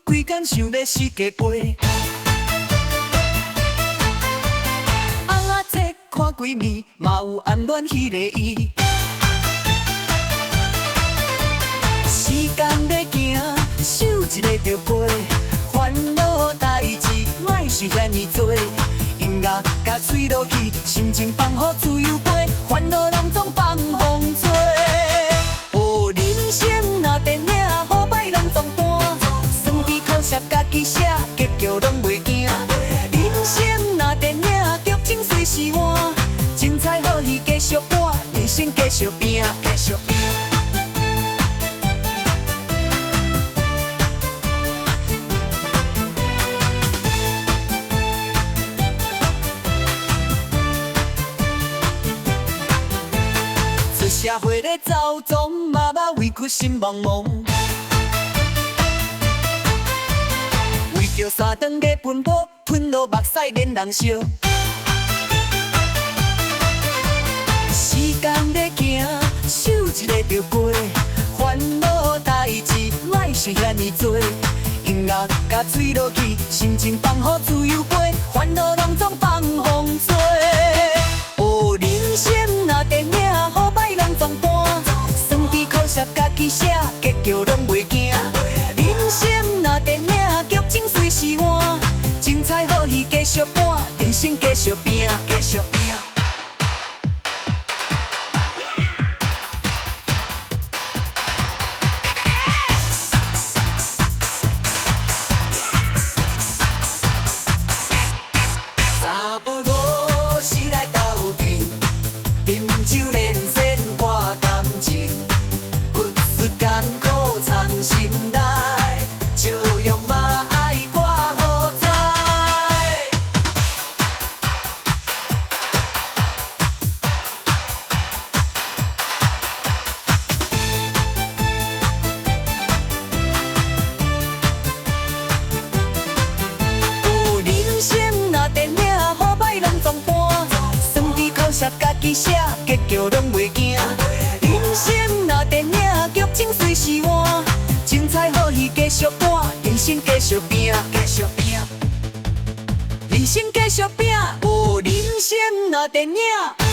规工想要死加陪。翁仔册看几暝，嘛有暗恋迄个伊。时间在行，手一个就过，烦恼代志莫是遐尼多。音乐甲水落去，心情放予自由飞，烦恼拢总放风吹。哦，人生若电影，好歹拢总搬，算计靠写家己写，结局拢袂惊。人生若电影，剧情随时换，精彩好戏继续播，人生继续拼，继续拼。出社会咧走总，妈妈委屈心茫茫。为着三顿的奔波，吞落目屎连人烧。时间在行，手一个就过，烦恼代志莫是遐尼多。音乐甲水落去，心情放予自由飞，烦恼拢总放风吹。哦，人生若电影，好歹拢总搬，算计靠写家己写，结局拢袂惊。人生若电影，剧情随时换，精彩好戏继续播，人生继续拼，继续拼。查某五时来斗阵，饮酒连线挂感情，不是艰苦藏心内，笑容嘛爱挂好彩。有人生若电影，好歹拢总搬，算计靠写家己写，结局拢袂惊。人生若电影，剧情随时换，精彩好戏继续播，人生继续拼，继续拼。人生继续拼，哦，人生若电影。